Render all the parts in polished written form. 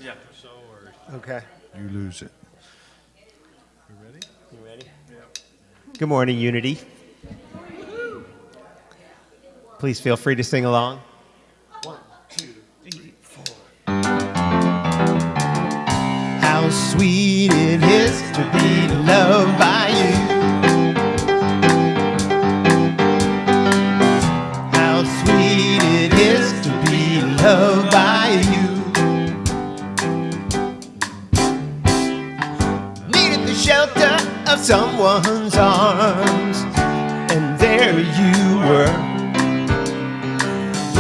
Yeah. Okay. You lose it. You ready? Yeah. Good morning, Unity. Please feel free to sing along. 1, 2, 3, 4. How sweet it is to be loved by you. How sweet it is to be loved by you. Needed the shelter of someone's arms, and there you were.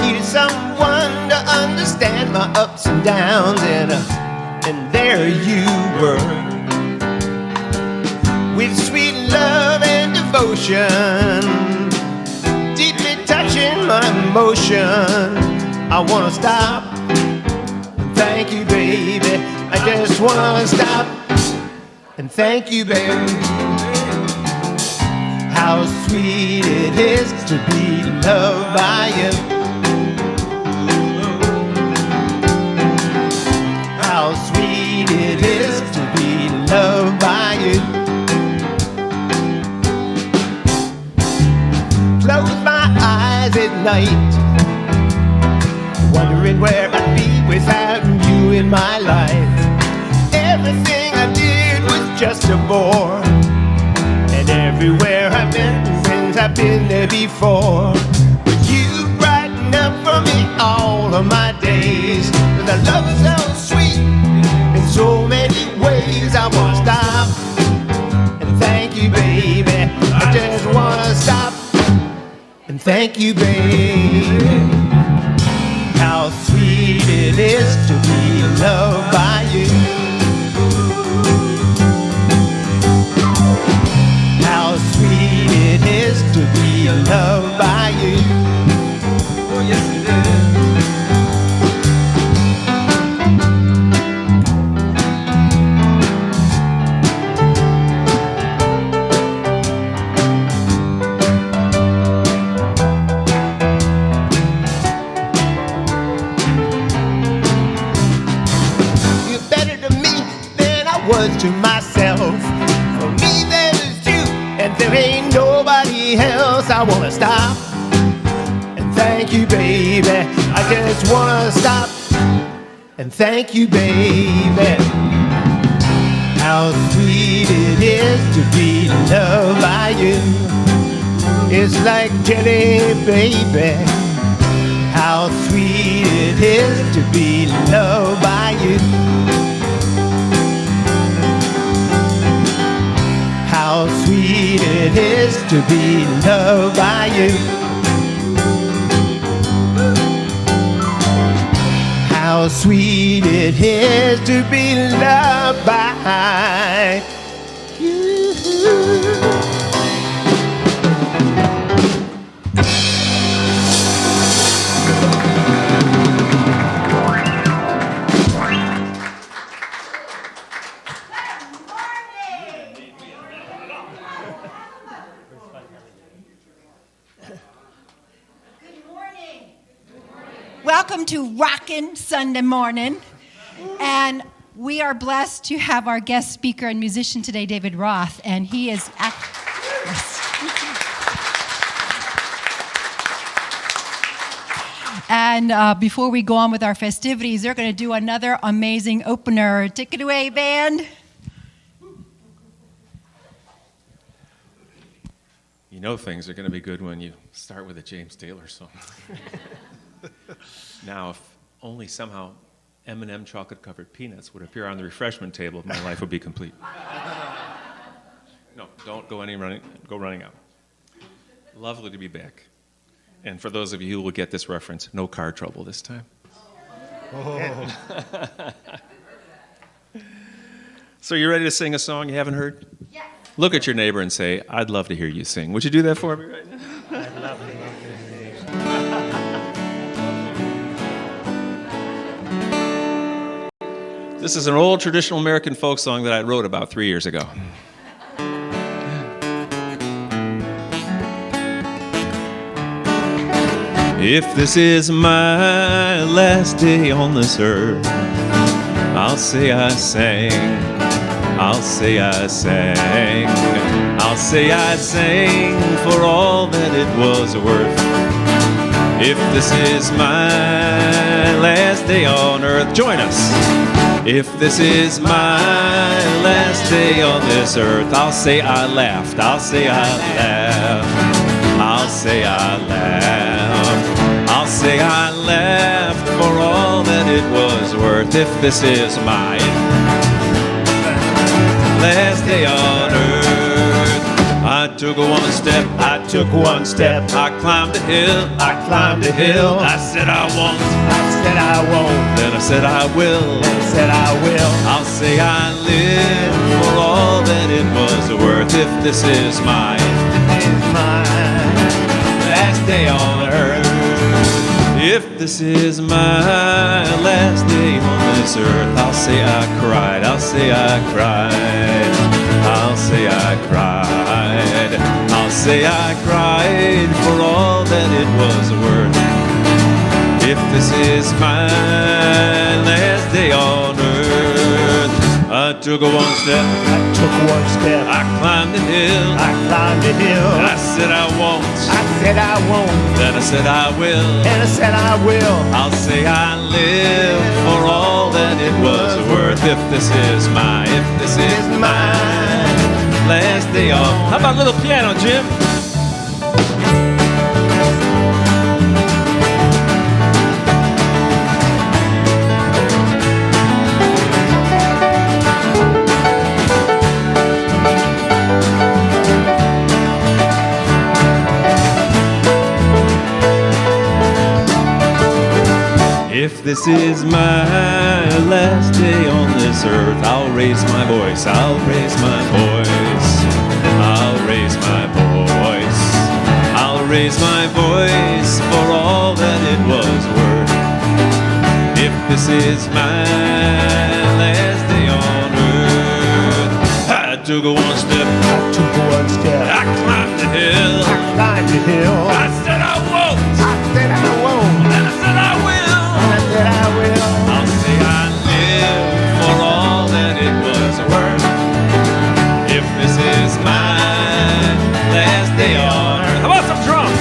Needed someone to understand my ups and downs, and there you were. With sweet love and devotion, deeply touching my emotion. I wanna stop and thank you, baby. I just wanna stop and thank you, baby. How sweet it is to be loved by you. How sweet it is to be loved by you. Close my eyes at night, wondering where I'd be without you in my life. Everything I did was just a bore, and everywhere I've been since I've been there before. But you brighten up for me all of my days. With a love so sweet in so many ways. I wanna stop and thank you, baby. I just wanna stop and thank you, baby. How sweet it is to be loved by you. How sweet it is to be loved by you. Oh, yes, it is. You're better to me than I was to myself. For me, there's you, and there ain't nobody else. I wanna stop and thank you, baby. I just wanna stop and thank you, baby. How sweet it is to be loved by you. It's like jelly, baby. How sweet it is to be loved by you. How sweet it is to be loved by you. How sweet it is to be loved by you. Welcome to Rockin' Sunday Morning. And we are blessed to have our guest speaker and musician today, David Roth. And he is... And before we go on with our festivities, they're going to do another amazing opener. Take it away, band. You know things are going to be good when you start with a James Taylor song. Now, if only somehow M&M chocolate-covered peanuts would appear on the refreshment table, my life would be complete. No, don't go running out. Lovely to be back. And for those of you who will get this reference, no car trouble this time. Oh. So you ready to sing a song you haven't heard? Yes. Look at your neighbor and say, I'd love to hear you sing. Would you do that for me right now? I'd love to hear you. This is an old traditional American folk song that I wrote about 3 years ago. If this is my last day on this earth, I'll say I sang. I'll say I sang. I'll say I sang for all that it was worth. If this is my last day on earth, join us. If this is my last day on this earth, I'll say I laughed. I'll say I laughed. I'll say I laughed. I'll say I laughed for all that it was worth. If this is my last day on earth, I took one step. I took one step. I climbed a hill. I climbed a hill. I said I won't. I said I won't. Then I said I will. I said I will. I'll say I live for all that it was worth. If this is my last day on earth. If this is my last day on this earth, I'll say I cried. I'll say I cried. I'll say I cried. I'll say I cried for all that it was worth. If this is my last day on earth, I took one step. I took one step. I climbed a hill. I climbed a hill. I said I won't. I said I won't. Then I said I will. And I said I will. I'll say I live for all that it was worth. If this is my last day on. How about a little piano, Jim? If this is my last day on this earth, I'll raise my voice, I'll raise my voice, I'll raise my voice, I'll raise my voice for all that it was worth. If this is my last day on earth, I took one step, I took one step. I climbed the hill, I climbed the hill. I said I won't, I said I won't. and I said I will. I said I will. I'll say I live for all that it was worth. If this is my last day on earth. How about some drums?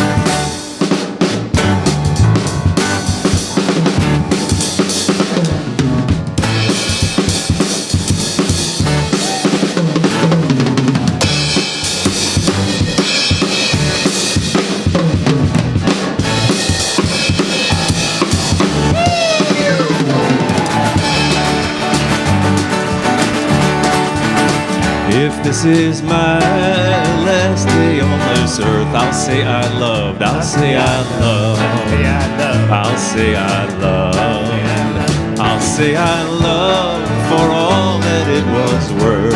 If this is my last day on this earth, I'll say I loved, I'll say I loved, I'll say I loved, I'll say I loved for all that it was worth.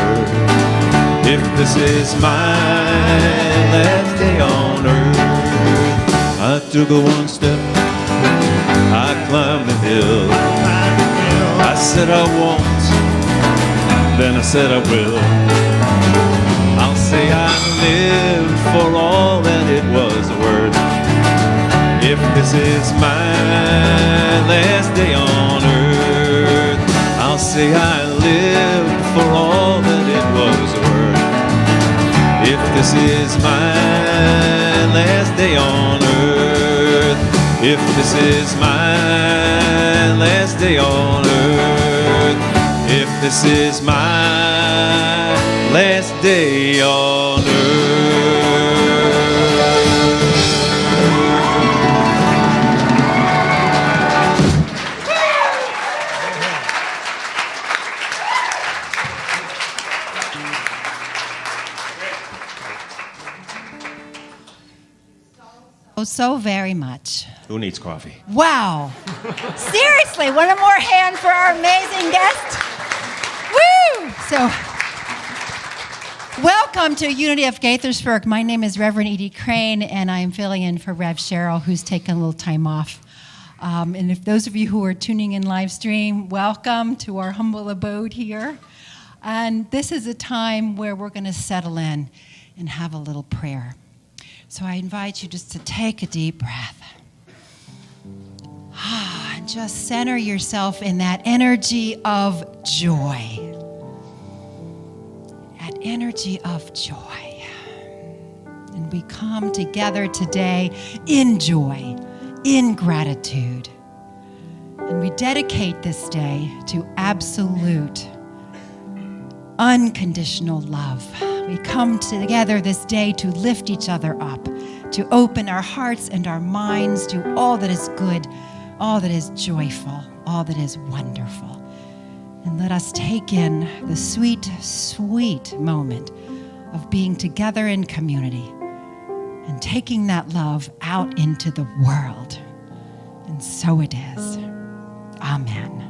If this is my last day on earth, I took one step, I climbed the hill, I said I won't, then I said I will. I'll say I lived for all that it was worth. If this is my last day on earth, I'll say I lived for all that it was worth. If this is my last day on earth, if this is my last day on earth, if this is my last day on earth. So very much. Who needs coffee? Wow. Seriously, one more hand for our amazing guest. Woo! So, welcome to Unity of Gaithersburg. My name is Reverend Edie Crane, and I am filling in for Rev Cheryl, who's taken a little time off. And if those of you who are tuning in live stream, welcome to our humble abode here. And this is a time where we're going to settle in and have a little prayer. So I invite you just to take a deep breath. And and just center yourself in that energy of joy. That energy of joy. And we come together today in joy, in gratitude. And we dedicate this day to absolute, unconditional love. We come together this day to lift each other up, to open our hearts and our minds to all that is good, all that is joyful, all that is wonderful. And let us take in the sweet, sweet moment of being together in community and taking that love out into the world. And so it is. Amen.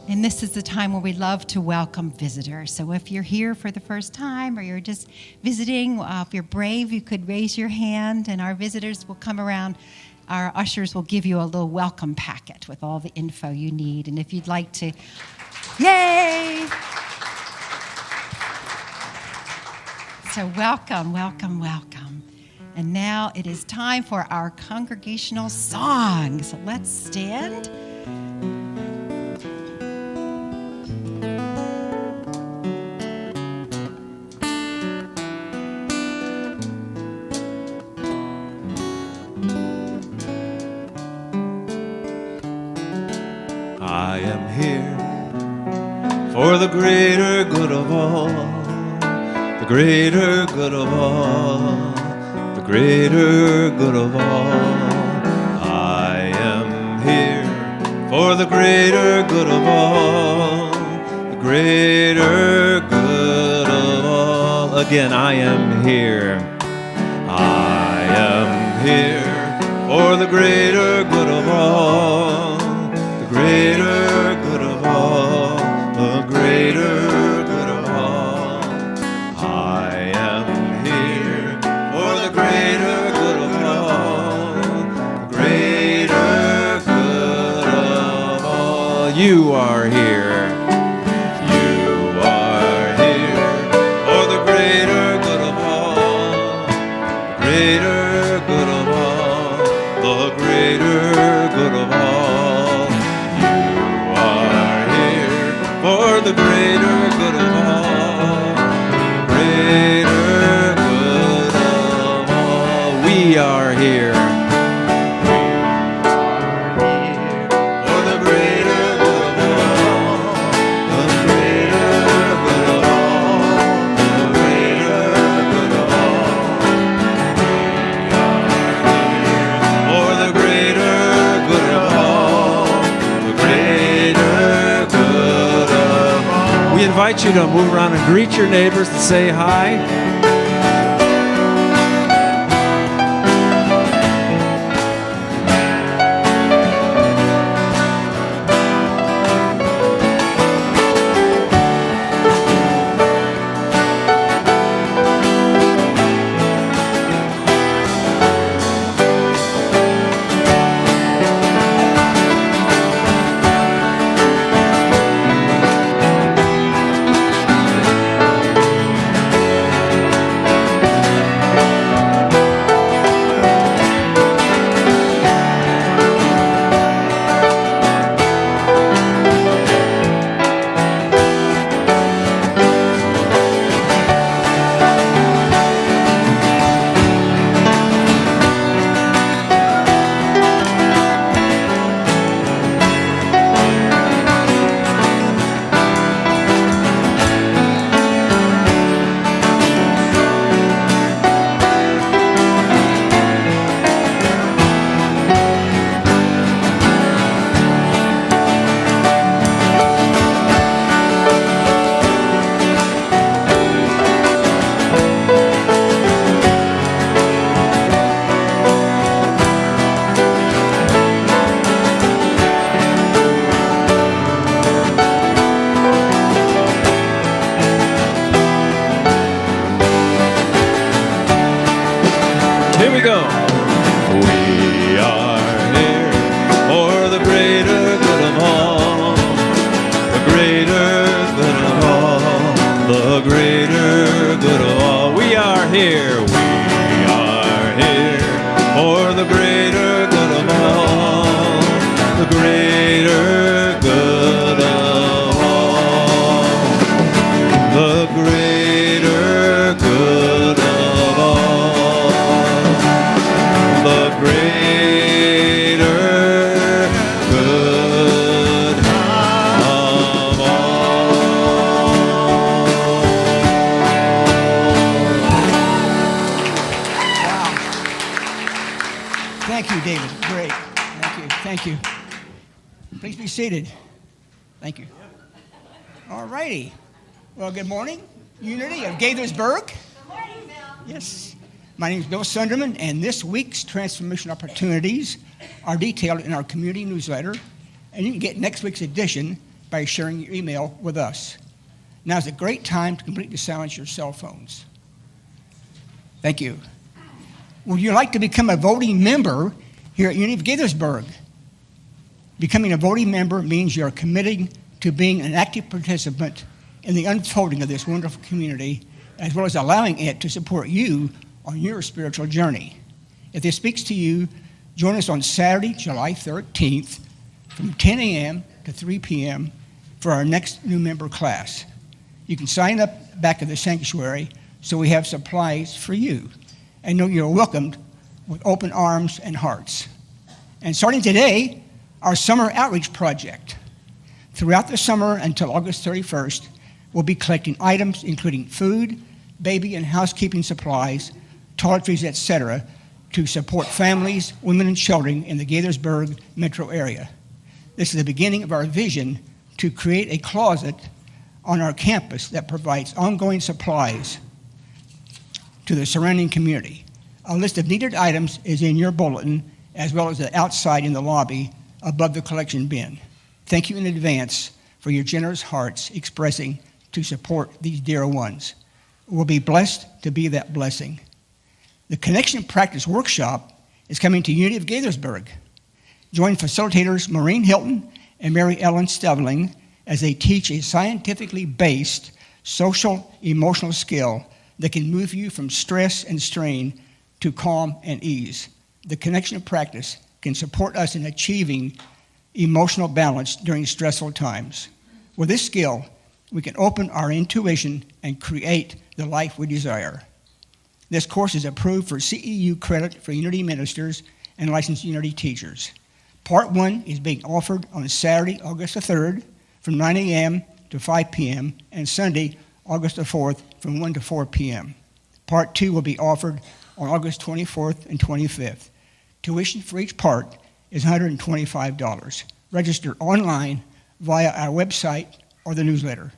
And this is the time where we love to welcome visitors. So if you're here for the first time or you're just visiting, if you're brave, you could raise your hand and our visitors will come around. Our ushers will give you a little welcome packet with all the info you need. And if you'd like to, yay! So welcome, welcome, welcome. And now it is time for our congregational song. So let's stand. I am here for the greater good of all, the greater good of all, the greater good of all. I am here for the greater good of all, the greater good of all. Again, I am here. I am here for the greater good of all, the greater good of all, the greater good of all. I am here for the greater good of all, the greater good of all. You are here. You are here for the greater good of all, the greater good of all, the greater good of all. For the greater good of all, greater good of all. We are here. For the greater good of all, the greater good of all, the greater good of all. We are here for the greater good of all, the greater good. We invite you to move around and greet your neighbors and say hi. Here we go. We are here for the greater good of all, the greater good of all, the greater good of all. We are here. We are here for the greater Please be seated. Thank you. All righty. Well, good morning, Unity of Gaithersburg. Good morning, Bill. Yes. My name is Bill Sunderman, and this week's transformation opportunities are detailed in our community newsletter, and you can get next week's edition by sharing your email with us. Now is a great time to completely silence your cell phones. Thank you. Would you like to become a voting member here at Unity of Gaithersburg? Becoming a voting member means you are committing to being an active participant in the unfolding of this wonderful community, as well as allowing it to support you on your spiritual journey. If this speaks to you, join us on Saturday, July 13th from 10 a.m. to 3 p.m. for our next new member class. You can sign up back at the sanctuary so we have supplies for you, and know you're welcomed with open arms and hearts. And starting today, our summer outreach project. Throughout the summer until August 31st, we'll be collecting items including food, baby and housekeeping supplies, toiletries, etc., to support families, women, and children in the Gaithersburg metro area. This is the beginning of our vision to create a closet on our campus that provides ongoing supplies to the surrounding community. A list of needed items is in your bulletin, as well as outside in the lobby above the collection bin. Thank you in advance for your generous hearts expressing to support these dear ones. We'll be blessed to be that blessing. The Connection Practice Workshop is coming to Unity of Gaithersburg. Join facilitators Maureen Hilton and Mary Ellen Stavling as they teach a scientifically based social emotional skill that can move you from stress and strain to calm and ease. The Connection Practice can support us in achieving emotional balance during stressful times. With this skill, we can open our intuition and create the life we desire. This course is approved for CEU credit for Unity ministers and licensed Unity teachers. Part 1 is being offered on Saturday, August the 3rd from 9 a.m. to 5 p.m. and Sunday, August the 4th from 1 to 4 p.m. Part 2 will be offered on August 24th and 25th. Tuition for each part is $125. Register online via our website or the newsletter.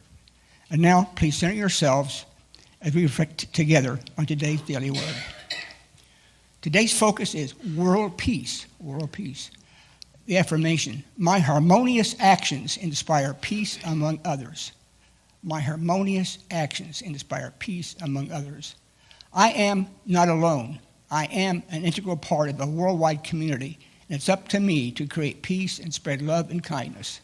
And now, please center yourselves as we reflect together on today's daily word. Today's focus is world peace, world peace. The affirmation, my harmonious actions inspire peace among others. My harmonious actions inspire peace among others. I am not alone. I am an integral part of a worldwide community, and it's up to me to create peace and spread love and kindness.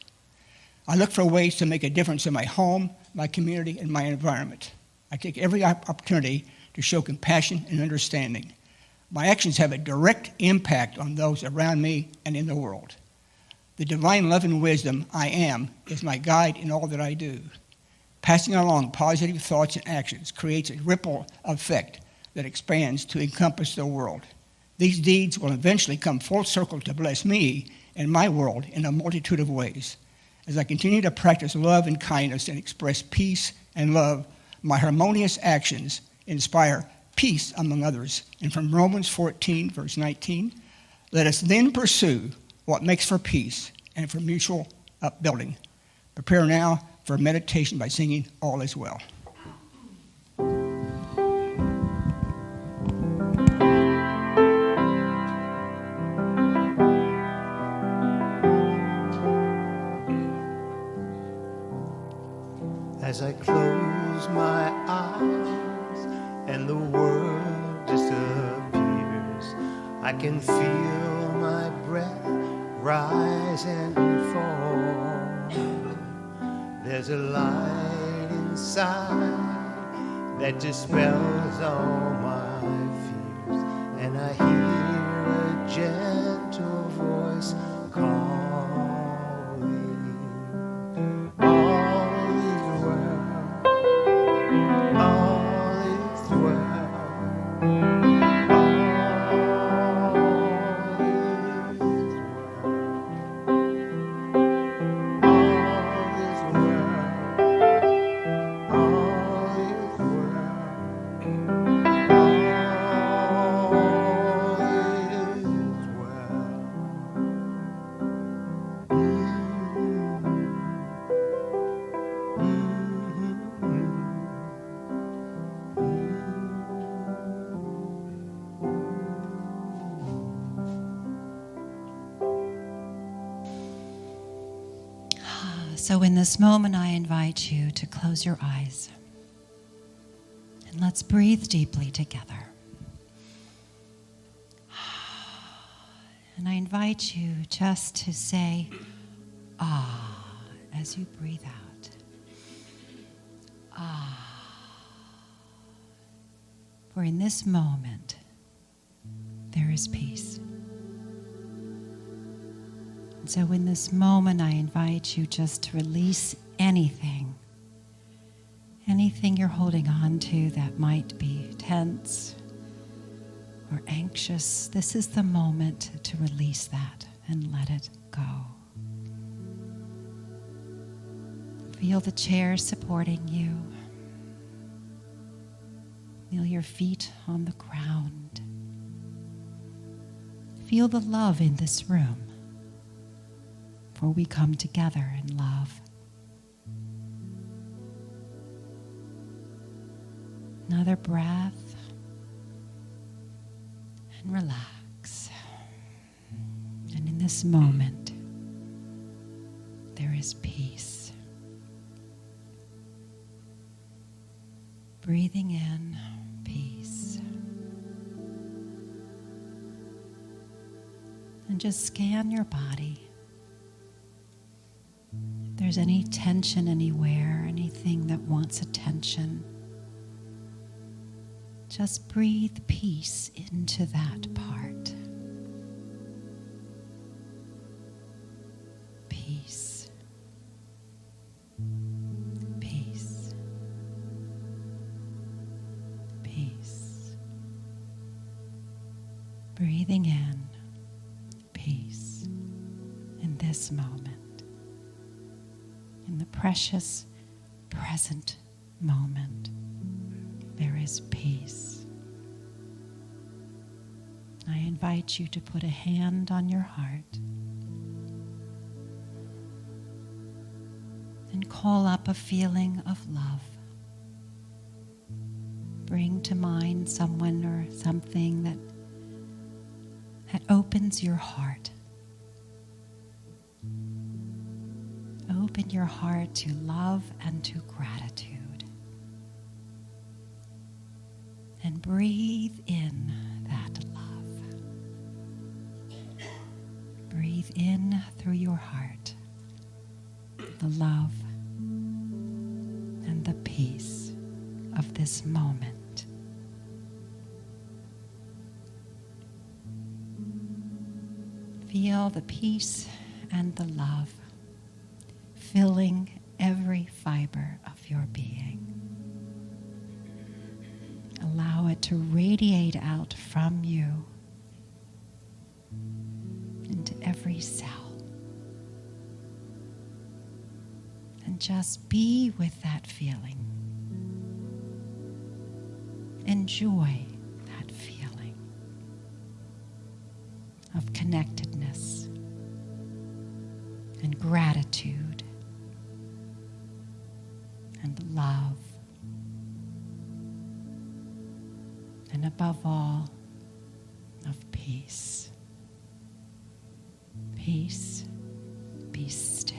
I look for ways to make a difference in my home, my community, and my environment. I take every opportunity to show compassion and understanding. My actions have a direct impact on those around me and in the world. The divine love and wisdom I am is my guide in all that I do. Passing along positive thoughts and actions creates a ripple effect that expands to encompass the world. These deeds will eventually come full circle to bless me and my world in a multitude of ways. As I continue to practice love and kindness and express peace and love, my harmonious actions inspire peace among others. And from Romans 14, verse 19, let us then pursue what makes for peace and for mutual upbuilding. Prepare now for meditation by singing All Is Well. As I close my eyes and the world disappears, I can feel my breath rise and fall. There's a light inside that dispels all my fears, and I hear a gentle voice calling. So in this moment, I invite you to close your eyes. And let's breathe deeply together. And I invite you just to say, ah, as you breathe out. Ah. For in this moment, there is peace. And so in this moment, I invite you just to release anything you're holding on to that might be tense or anxious. This is the moment to release that and let it go. Feel the chair supporting you. Feel your feet on the ground. Feel the love in this room, for we come together in love. Another breath, and relax. And in this moment, there is peace. Breathing in peace. And just scan your body. If there's any tension anywhere, anything that wants attention, just breathe peace into that part. Peace. Peace. Peace. Breathing in peace in this moment, in the precious present moment. There is peace. I invite you to put a hand on your heart and call up a feeling of love. Bring to mind someone or something that opens your heart. Open your heart to love and to gratitude. And breathe in that love. Breathe in through your heart the love and the peace of this moment. Feel the peace and the love filling every fiber of your being. Allow it to radiate out from you into every cell. And just be with that feeling. Enjoy that feeling of connectedness and gratitude and love. And above all, of peace. Peace, be still.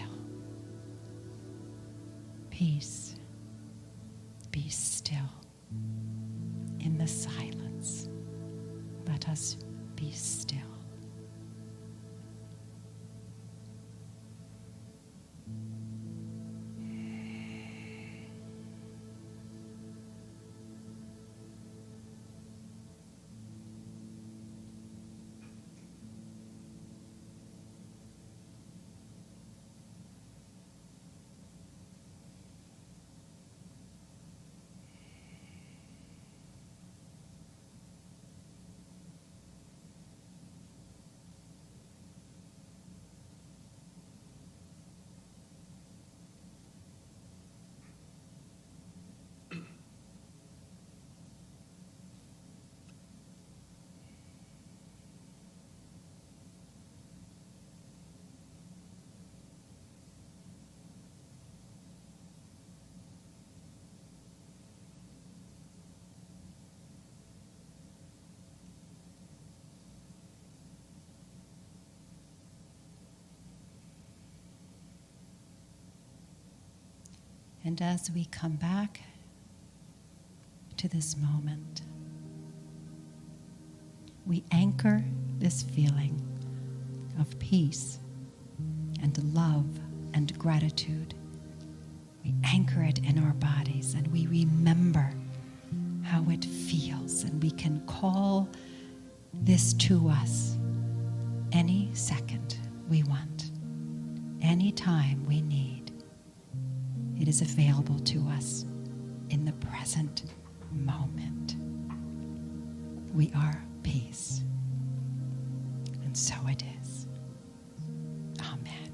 Peace, be still. In the silence, let us be still. And as we come back to this moment, we anchor this feeling of peace and love and gratitude. We anchor it in our bodies and we remember how it feels, and we can call this to us any second we want, any time we need. It is available to us in the present moment. We are peace, and so it is. Amen.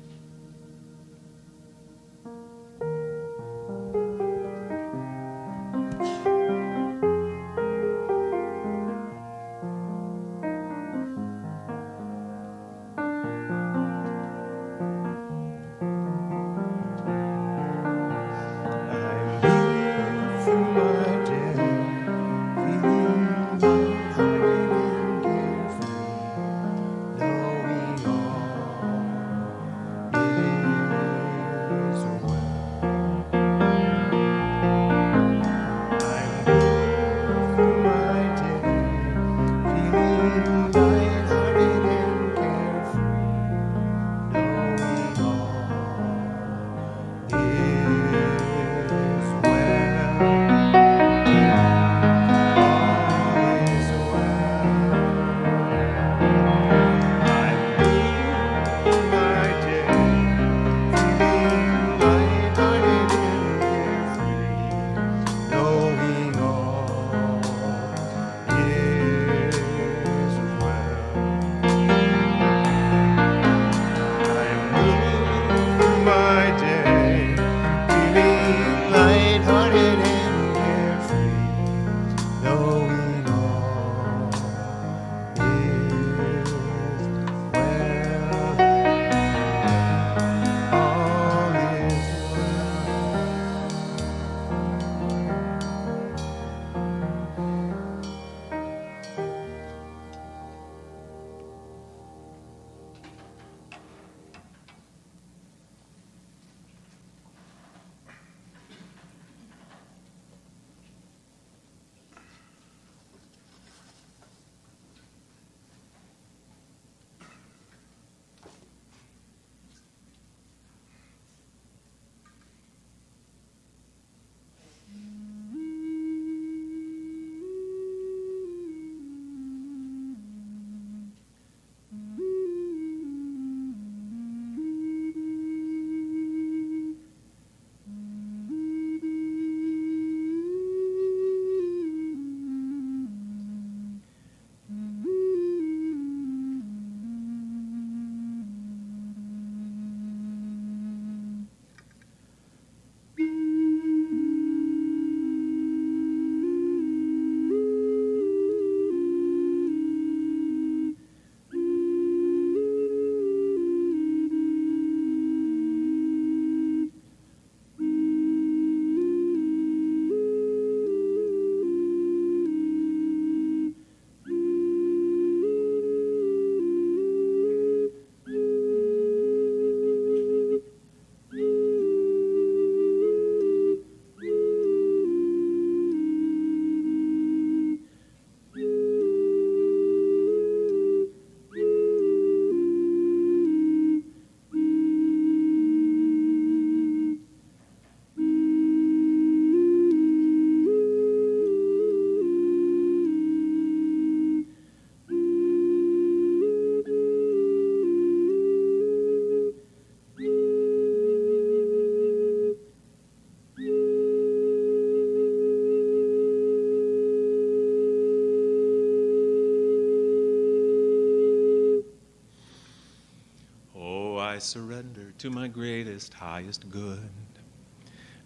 I surrender to my greatest, highest good,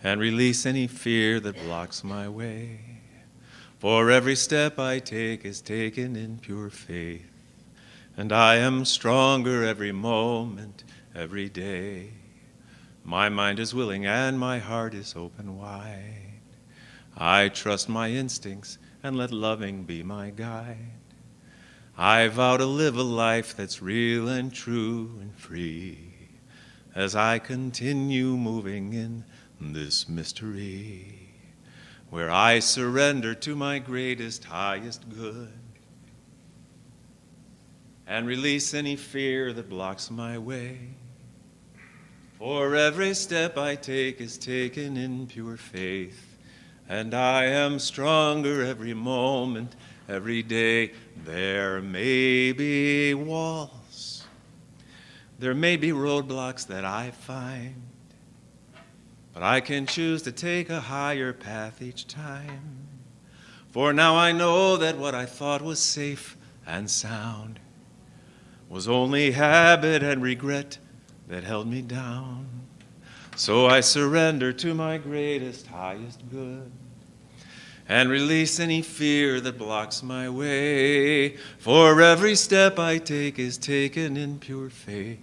and release any fear that blocks my way. For every step I take is taken in pure faith, and I am stronger every moment, every day. My mind is willing and my heart is open wide. I trust my instincts and let loving be my guide. I vow to live a life that's real and true and free as I continue moving in this mystery, where I surrender to my greatest, highest good, and release any fear that blocks my way. For every step I take is taken in pure faith, and I am stronger every moment, every day. There may be walls, there may be roadblocks that I find, but I can choose to take a higher path each time. For now I know that what I thought was safe and sound was only habit and regret that held me down. So I surrender to my greatest, highest good, and release any fear that blocks my way. For every step I take is taken in pure faith,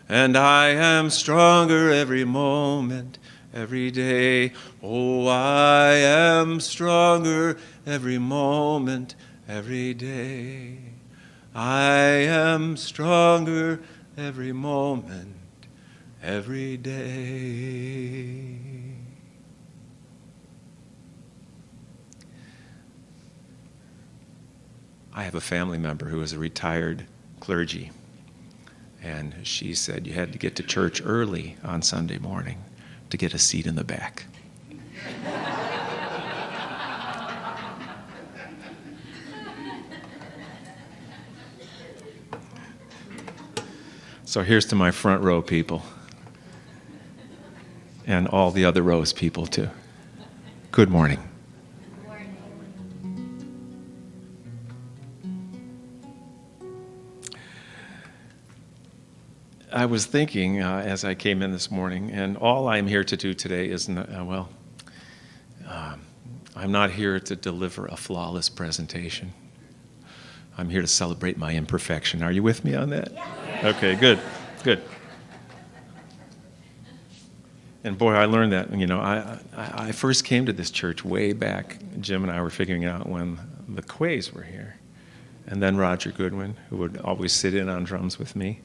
and I am stronger every moment, every day. Oh, I am stronger every moment, every day. I am stronger every moment, every day. I have a family member who is a retired clergy, and she said you had to get to church early on Sunday morning to get a seat in the back. So here's to my front row people, and all the other rows people too. Good morning. Good morning. I was thinking as I came in this morning, and all I'm here to do today is, I'm not here to deliver a flawless presentation. I'm here to celebrate my imperfection. Are you with me on that? Yeah. Okay, good. And boy, I learned that. I first came to this church way back. Jim and I were figuring out when the Quays were here, and then Roger Goodwin, who would always sit in on drums with me,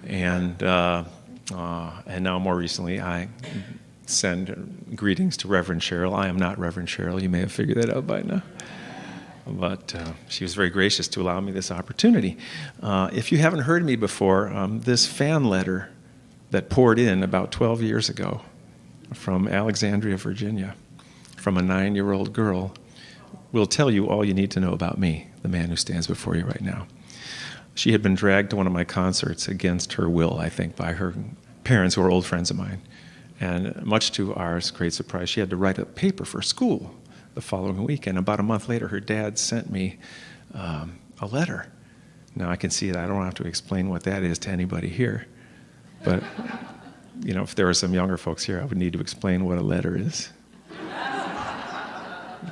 and now more recently, I send greetings to Reverend Cheryl. I am not Reverend Cheryl. You may have figured that out by now. But she was very gracious to allow me this opportunity. If you haven't heard me before, this fan letter that poured in about 12 years ago from Alexandria, Virginia, from a 9-year-old girl, will tell you all you need to know about me, the man who stands before you right now. She had been dragged to one of my concerts against her will, I think, by her parents, who are old friends of mine. And much to our great surprise, she had to write a paper for school the following week. And about a month later, her dad sent me a letter. Now I can see that I don't have to explain what that is to anybody here. But, if there were some younger folks here, I would need to explain what a letter is.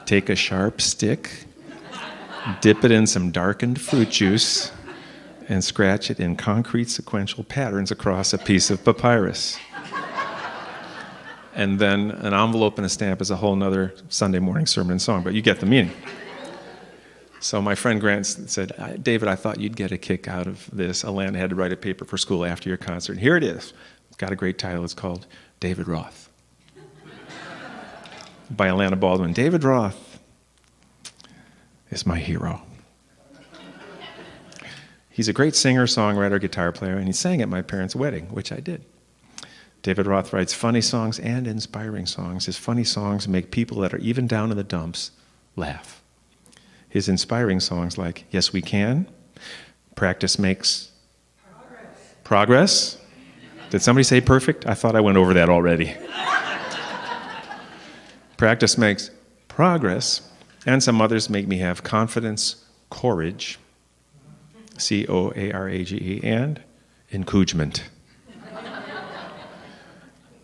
Take a sharp stick, dip it in some darkened fruit juice, and scratch it in concrete sequential patterns across a piece of papyrus. And then an envelope and a stamp is a whole nother Sunday morning sermon and song, but you get the meaning. So my friend Grant said, David, I thought you'd get a kick out of this. Alana had to write a paper for school after your concert. And here it is. It's got a great title. It's called David Roth. By Alana Baldwin. David Roth is my hero. He's a great singer, songwriter, guitar player, and he sang at my parents' wedding, which I did. David Roth writes funny songs and inspiring songs. His funny songs make people that are even down in the dumps laugh. His inspiring songs like Yes We Can, Practice Makes Progress. Did somebody say perfect? I thought I went over that already. Practice Makes Progress, and some others make me have confidence, courage, C-O-A-R-A-G-E, and encouragement.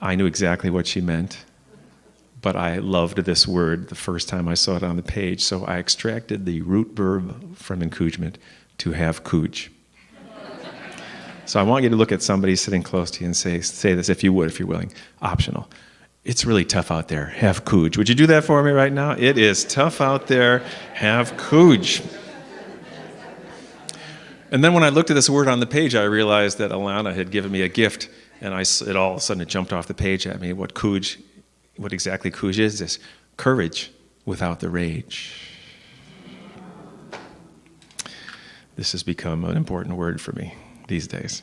I knew exactly what she meant, but I loved this word the first time I saw it on the page, so I extracted the root verb from encouragement to have cooge. So I want you to look at somebody sitting close to you and say this, if you would, if you're willing. Optional. It's really tough out there. Have cooge. Would you do that for me right now? It is tough out there. Have cooge. And then when I looked at this word on the page, I realized that Alana had given me a gift And it all of a sudden it jumped off the page at me. What exactly courage is courage without the rage. This has become an important word for me these days.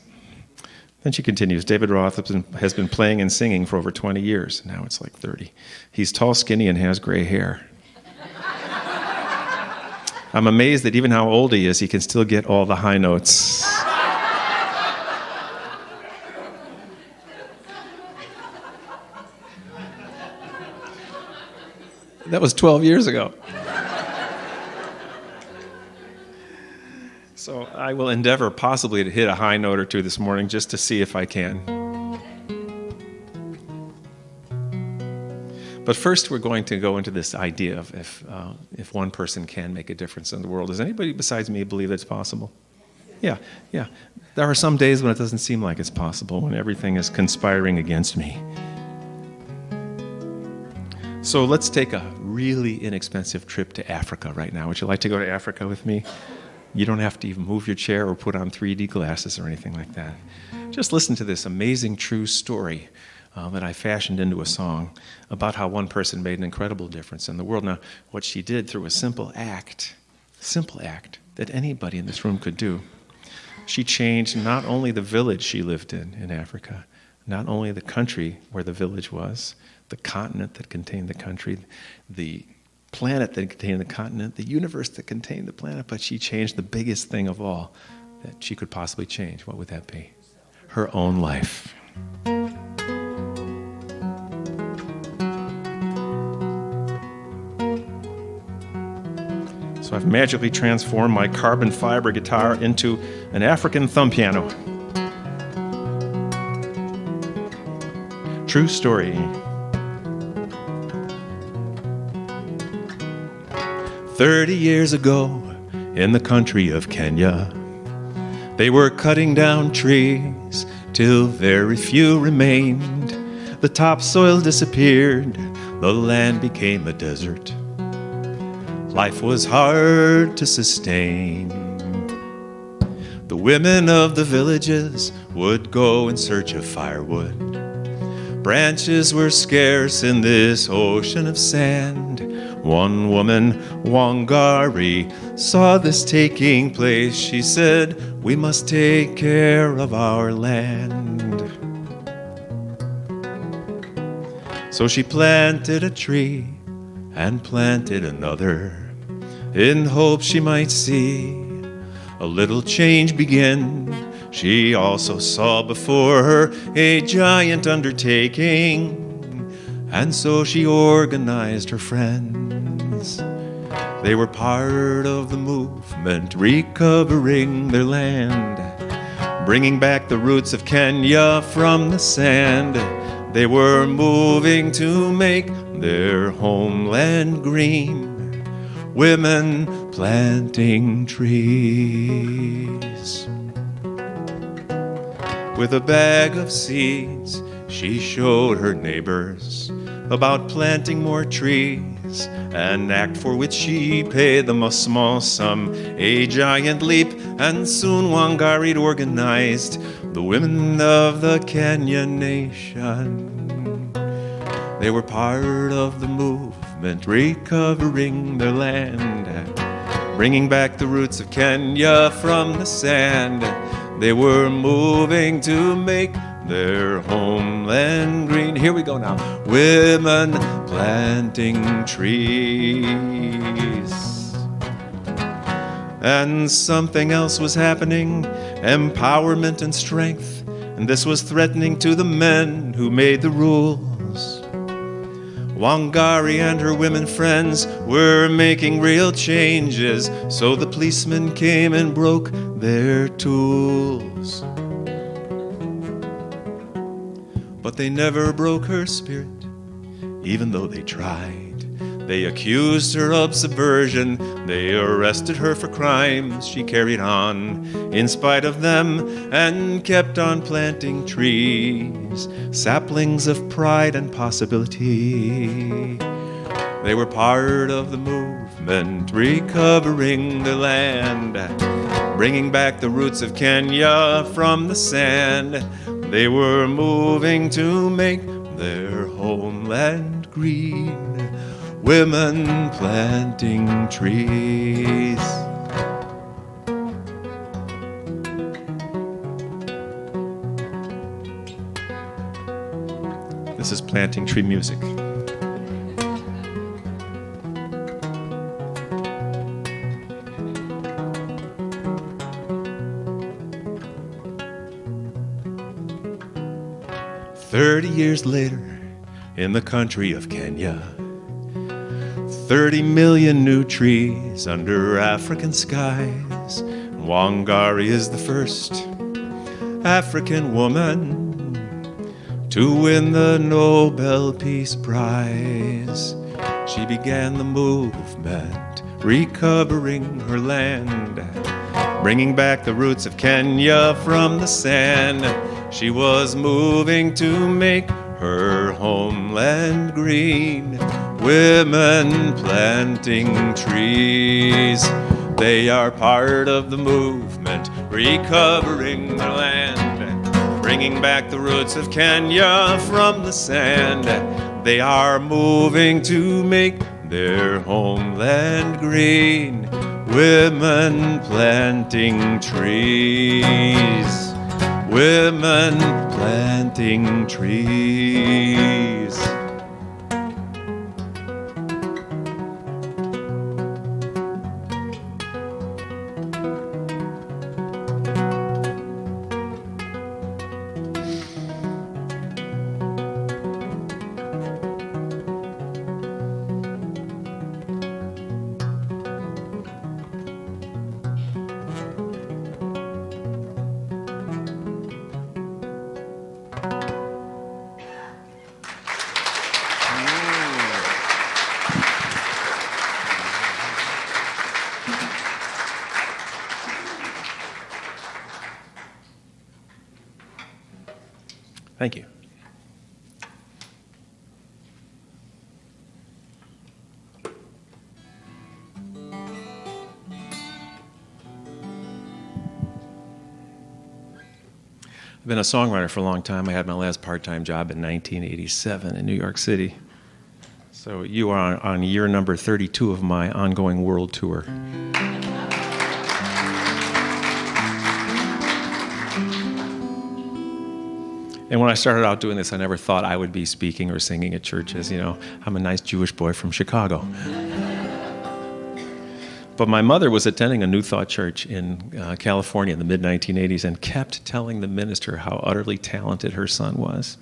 Then she continues, David Roth has been playing and singing for over 20 years. Now it's like 30. He's tall, skinny, and has gray hair. I'm amazed that even how old he is, he can still get all the high notes. That was 12 years ago. So I will endeavor possibly to hit a high note or two this morning just to see if I can. But first we're going to go into this idea of if one person can make a difference in the world. Does anybody besides me believe that's possible? Yeah. There are some days when it doesn't seem like it's possible, when everything is conspiring against me. So let's take a really inexpensive trip to Africa right now. Would you like to go to Africa with me? You don't have to even move your chair or put on 3D glasses or anything like that. Just listen to this amazing true story that I fashioned into a song about how one person made an incredible difference in the world. Now, what she did through a simple act that anybody in this room could do, she changed not only the village she lived in Africa, not only the country where the village was, the continent that contained the country, the planet that contained the continent, the universe that contained the planet, but she changed the biggest thing of all that she could possibly change. What would that be? Her own life. So I've magically transformed my carbon fiber guitar into an African thumb piano. True story. 30 years ago, in the country of Kenya, they were cutting down trees till very few remained. The topsoil disappeared, the land became a desert. Life was hard to sustain. The women of the villages would go in search of firewood. Branches were scarce in this ocean of sand. One woman, Wangari, saw this taking place. She said, "We must take care of our land." So she planted a tree and planted another, in hope she might see a little change begin. She also saw before her a giant undertaking, and so she organized her friends. They were part of the movement, recovering their land, bringing back the roots of Kenya from the sand. They were moving to make their homeland green. Women planting trees. With a bag of seeds, she showed her neighbors about planting more trees, an act for which she paid them a small sum, a giant leap, and soon Wangari organized the women of the Kenya nation. They were part of the movement, recovering their land, bringing back the roots of Kenya from the sand. They were moving to make their homeland green. Here we go now. Women planting trees. And something else was happening, empowerment and strength, and this was threatening to the men who made the rules. Wangari and her women friends were making real changes, so the policemen came and broke their tools. But they never broke her spirit, even though they tried. They accused her of subversion. They arrested her for crimes she carried on in spite of them, and kept on planting trees, saplings of pride and possibility. They were part of the movement, recovering the land, bringing back the roots of Kenya from the sand. They were moving to make their homeland green. Women planting trees. This is planting tree music. "30 years later, in the country of Kenya, 30 million new trees under African skies. Wangari is the first African woman to win the Nobel Peace Prize. She began the movement, recovering her land, bringing back the roots of Kenya from the sand. She was moving to make her homeland green. Women planting trees. They are part of the movement, recovering their land, bringing back the roots of Kenya from the sand. They are moving to make their homeland green. Women planting trees. Women planting trees. Thank you. I've been a songwriter for a long time. I had my last part-time job in 1987 in New York City. So you are on year number 32 of my ongoing world tour. And when I started out doing this, I never thought I would be speaking or singing at churches. You know, I'm a nice Jewish boy from Chicago. But my mother was attending a New Thought church in California in the mid-1980s and kept telling the minister how utterly talented her son was.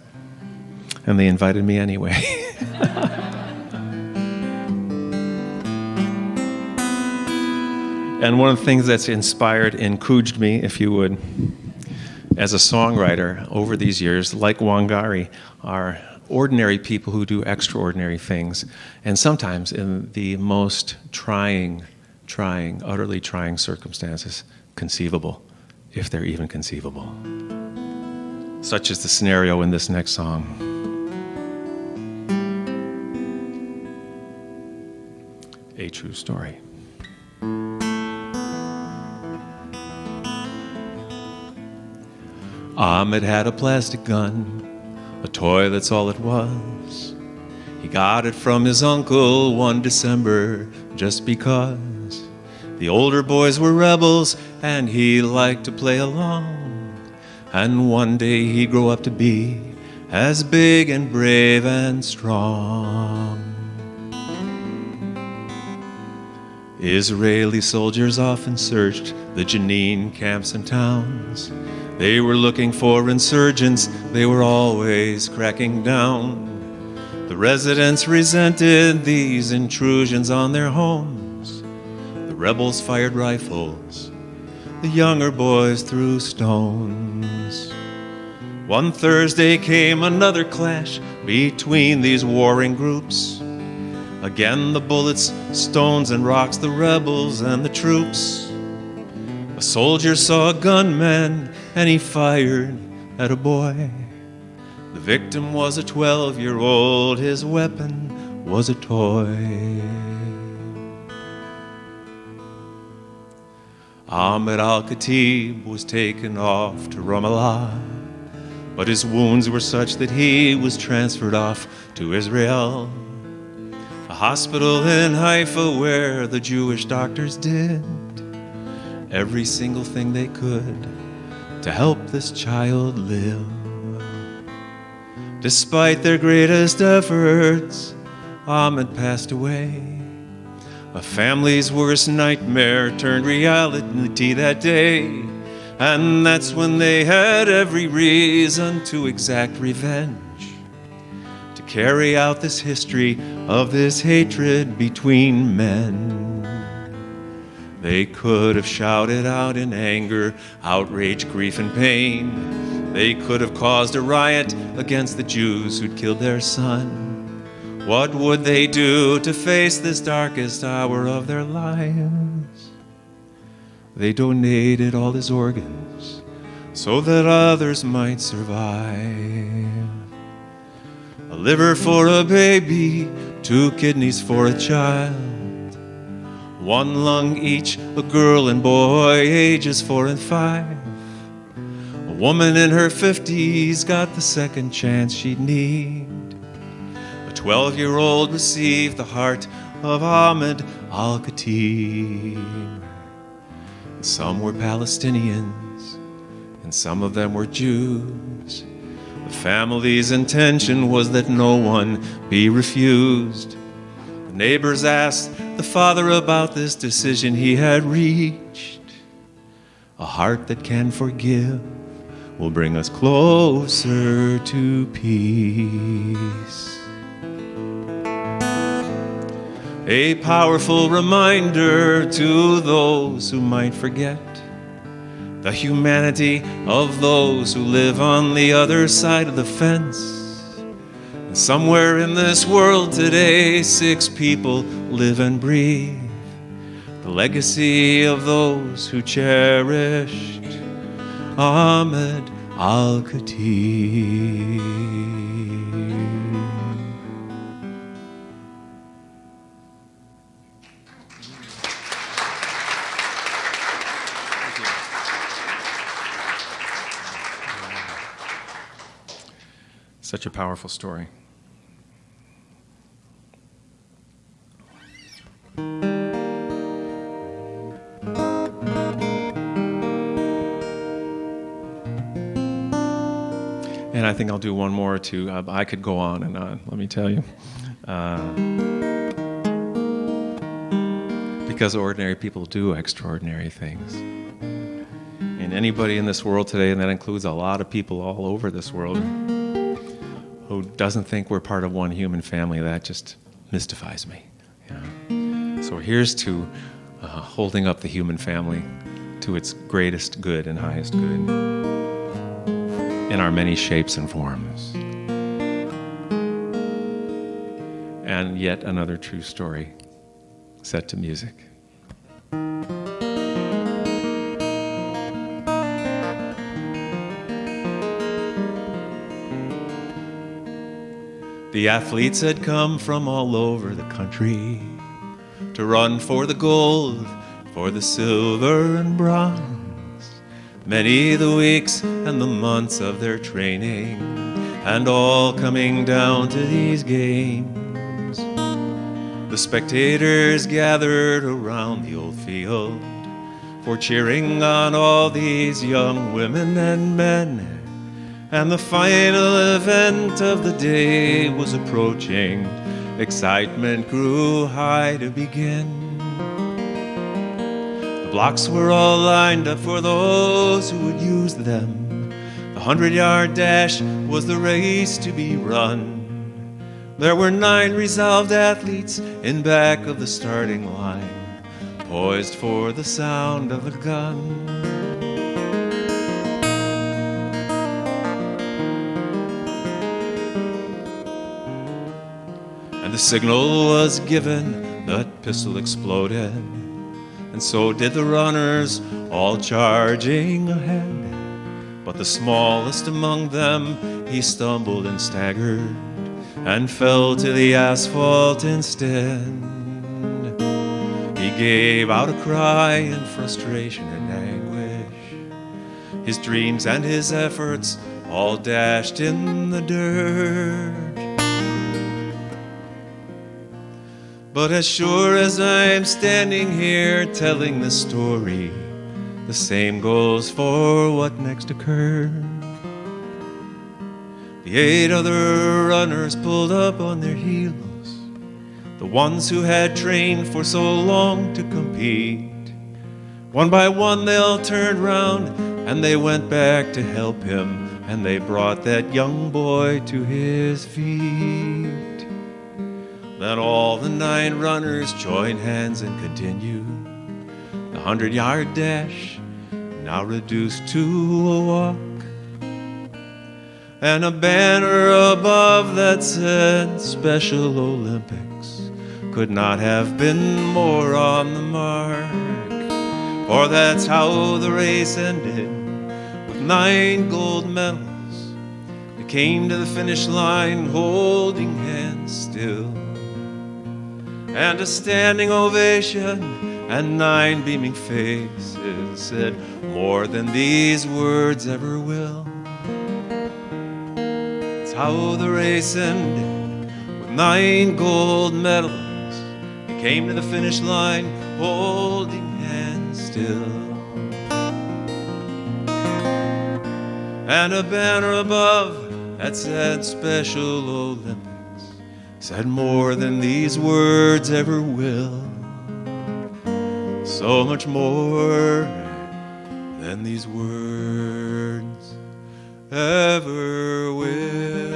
And they invited me anyway. And one of the things that's inspired, encouraged me, if you would, as a songwriter over these years, like Wangari, are ordinary people who do extraordinary things, and sometimes in the most trying, utterly trying circumstances conceivable, if they're even conceivable. Such is the scenario in this next song. A true story. Ahmed had a plastic gun, a toy that's all it was. He got it from his uncle one December just because. The older boys were rebels and he liked to play along. And one day he'd grow up to be as big and brave and strong. Israeli soldiers often searched the Jenin camps and towns. They were looking for insurgents, they were always cracking down. The residents resented these intrusions on their homes. The rebels fired rifles, the younger boys threw stones. One Thursday came another clash between these warring groups. Again the bullets, stones and rocks, the rebels and the troops. A soldier saw a gunman and he fired at a boy. The victim was a 12-year-old, his weapon was a toy. Ahmed al-Khatib was taken off to Ramallah, but his wounds were such that he was transferred off to Israel, a hospital in Haifa where the Jewish doctors did every single thing they could to help this child live. Despite their greatest efforts, Ahmed passed away. A family's worst nightmare turned reality that day, and that's when they had every reason to exact revenge, to carry out this history of this hatred between men. They could have shouted out in anger, outrage, grief, and pain. They could have caused a riot against the Jews who'd killed their son. What would they do to face this darkest hour of their lives? They donated all his organs so that others might survive. A liver for a baby, 2 kidneys for a child, 1 lung each, a girl and boy ages 4 and 5. A woman in her 50s got the second chance she'd need. A 12-year-old received the heart of Ahmed al-Khatib. Some were Palestinians, and some of them were Jews. The family's intention was that no one be refused. The neighbors asked the father about this decision he had reached. A heart that can forgive will bring us closer to peace. A powerful reminder to those who might forget the humanity of those who live on the other side of the fence. And somewhere in this world today, 6 people live and breathe the legacy of those who cherished Ahmed al-Khatib. Such a powerful story. And I think I'll do one more too. I could go on and on, let me tell you. Because ordinary people do extraordinary things. And anybody in this world today, and that includes a lot of people all over this world, who doesn't think we're part of one human family, that just mystifies me. Yeah. So here's to holding up the human family to its greatest good and highest good in our many shapes and forms. And yet another true story set to music. The athletes had come from all over the country to run for the gold, for the silver and bronze. Many the weeks and the months of their training, and all coming down to these games. The spectators gathered around the old field for cheering on all these young women and men. And the final event of the day was approaching. Excitement grew high to begin. The blocks were all lined up for those who would use them. The 100-yard dash was the race to be run. There were 9 resolved athletes in back of the starting line, poised for the sound of the gun. The signal was given, the pistol exploded, and so did the runners, all charging ahead. But the smallest among them, he stumbled and staggered, and fell to the asphalt instead. He gave out a cry in frustration and anguish. His dreams and his efforts all dashed in the dirt. But as sure as I'm standing here telling this story, the same goes for what next occurred. The 8 other runners pulled up on their heels, the ones who had trained for so long to compete. One by one they all turned round and they went back to help him, and they brought that young boy to his feet. Then all the 9 runners joined hands and continued the 100-yard dash, now reduced to a walk. And a banner above that said Special Olympics could not have been more on the mark. For that's how the race ended, with 9 gold medals. They came to the finish line holding hands still, and a standing ovation and 9 beaming faces said more than these words ever will. It's how the race ended, with 9 gold medals. They came to the finish line holding hands still, and a banner above that said Special Olympics said more than these words ever will. So much more than these words ever will.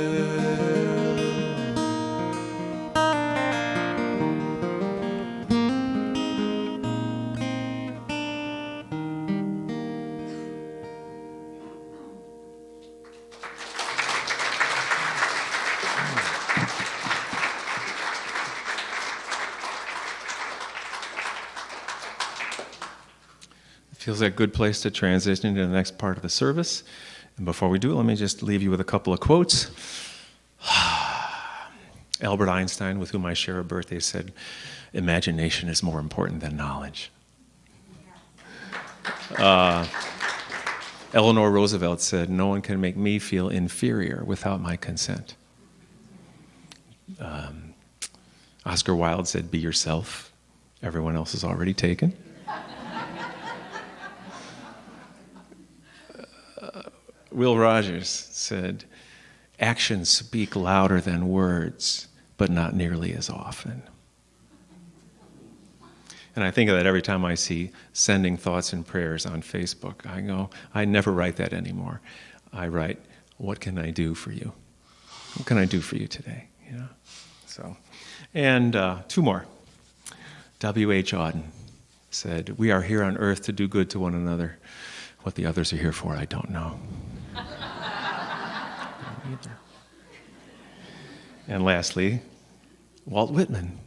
Feels like a good place to transition into the next part of the service. And before we do, let me just leave you with a couple of quotes. Albert Einstein, with whom I share a birthday, said, "Imagination is more important than knowledge." Eleanor Roosevelt said, "No one can make me feel inferior without my consent." Oscar Wilde said, "Be yourself. Everyone else is already taken." Will Rogers said, "Actions speak louder than words, but not nearly as often." And I think of that every time I see sending thoughts and prayers on Facebook. I go, I never write that anymore. I write, what can I do for you? What can I do for you today? You know. So, and 2 more. W.H. Auden said, "We are here on earth to do good to one another. What the others are here for, I don't know." And lastly, Walt Whitman,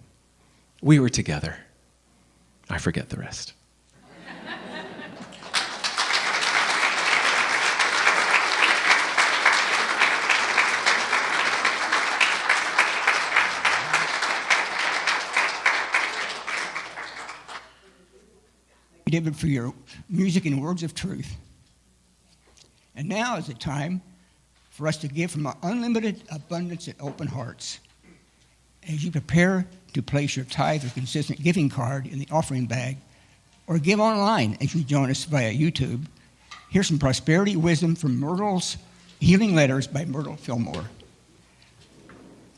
"We were together. I forget the rest." David, for your music and words of truth. And now is the time for us to give from our unlimited abundance and open hearts. As you prepare to place your tithe or consistent giving card in the offering bag, or give online as you join us via YouTube, here's some prosperity wisdom from Myrtle's Healing Letters by Myrtle Fillmore.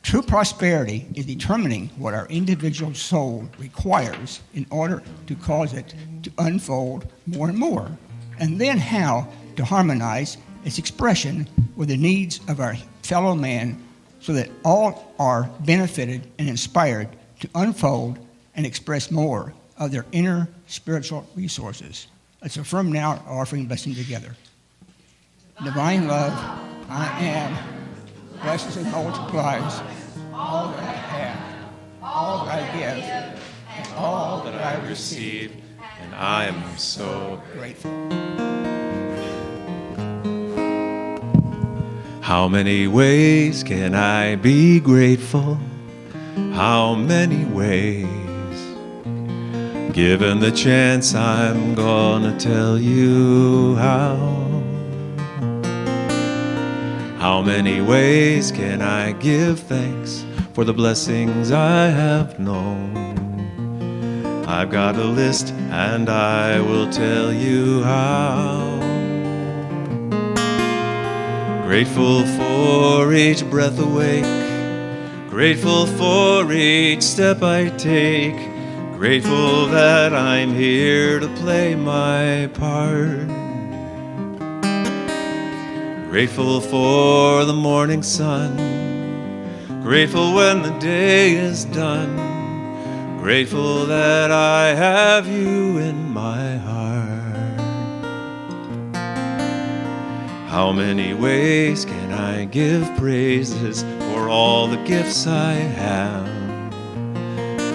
True prosperity is determining what our individual soul requires in order to cause it to unfold more and more, and then how to harmonize its expression with the needs of our fellow man so that all are benefited and inspired to unfold and express more of their inner spiritual resources. Let's affirm now our offering blessing together. Divine love, I am, blesses and multiplies all that I have, all that I give, and all that I receive, and I am so grateful. How many ways can I be grateful? How many ways? Given the chance, I'm gonna tell you how. How many ways can I give thanks for the blessings I have known? I've got a list and I will tell you how. Grateful for each breath awake, grateful for each step I take, grateful that I'm here to play my part. Grateful for the morning sun, grateful when the day is done, grateful that I have you in my heart. How many ways can I give praises for all the gifts I have?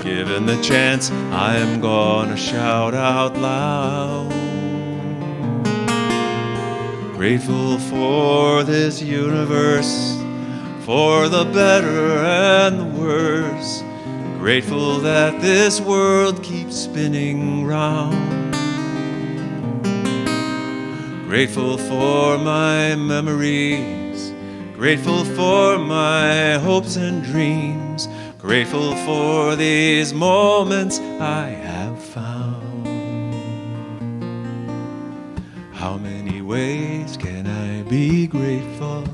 Given the chance, I'm gonna shout out loud. Grateful for this universe, for the better and the worse. Grateful that this world keeps spinning round. Grateful for my memories, grateful for my hopes and dreams, grateful for these moments I have found. How many ways can I be grateful?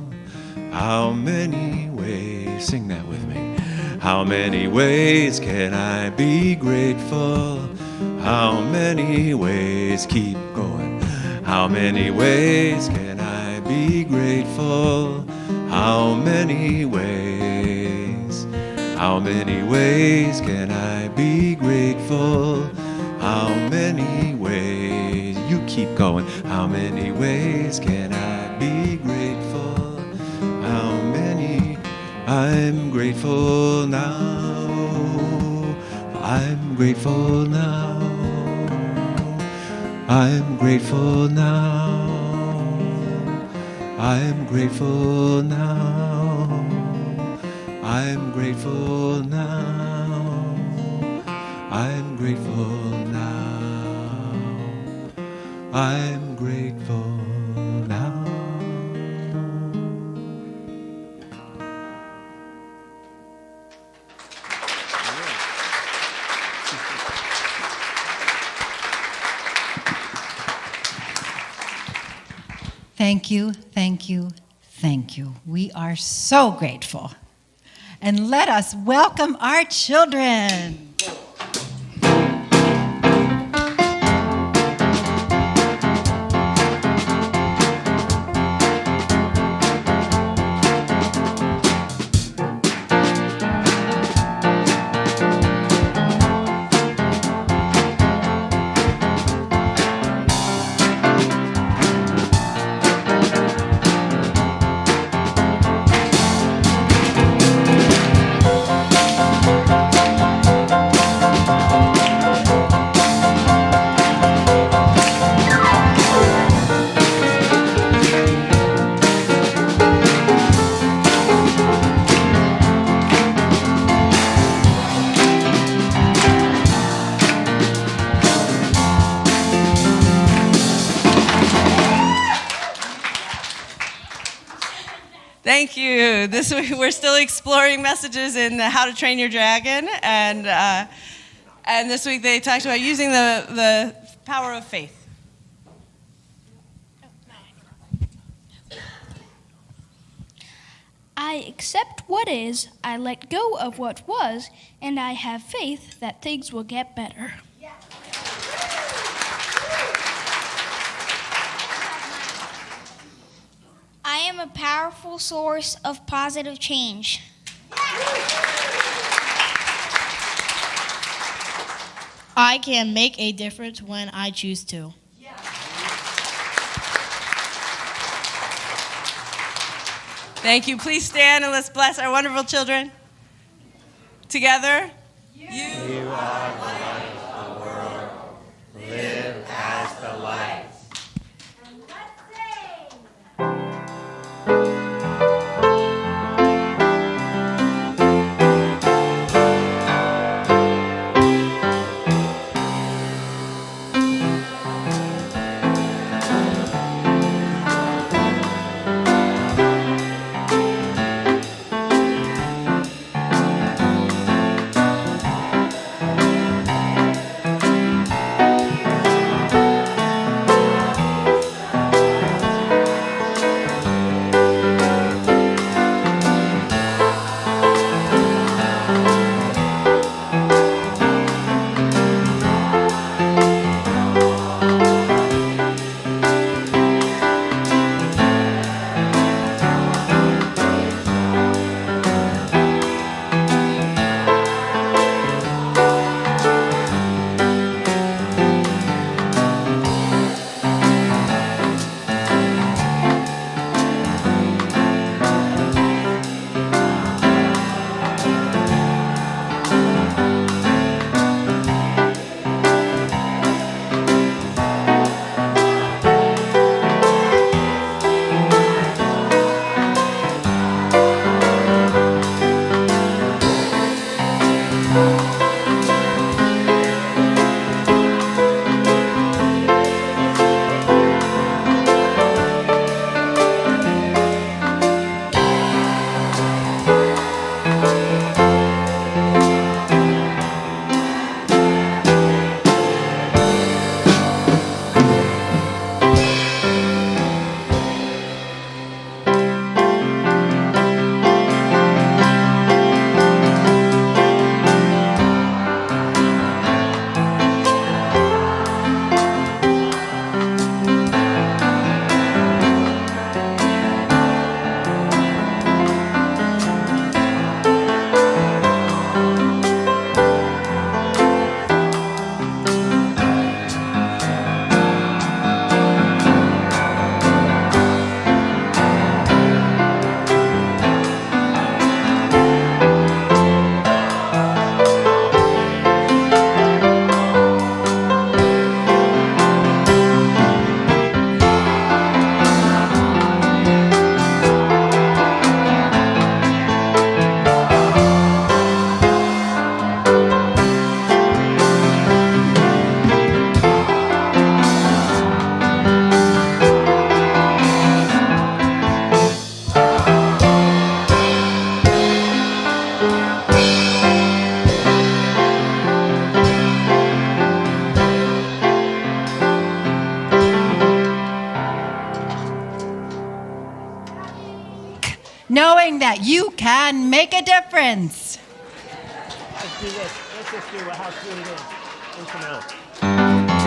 How many ways? Sing that with me. How many ways can I be grateful? How many ways? Keep going. How many ways can I be grateful? How many ways? How many ways can I be grateful? How many ways? You keep going. How many ways can I be grateful? How many? I'm grateful now. I'm grateful now. I'm grateful now. I'm grateful now. I'm grateful now. I'm grateful now. I'm grateful now. Thank you, thank you, thank you. We are so grateful. And let us welcome our children. Thank you. This week we're still exploring messages in How to Train Your Dragon, and this week they talked about using the power of faith. I accept what is, I let go of what was, and I have faith that things will get better. I am a powerful source of positive change. I can make a difference when I choose to. Thank you. Please stand and let's bless our wonderful children. Together. You are the light of the world. Live as the light. and make a difference. Let's do this. Let's just do how sweet it is. Instrumental.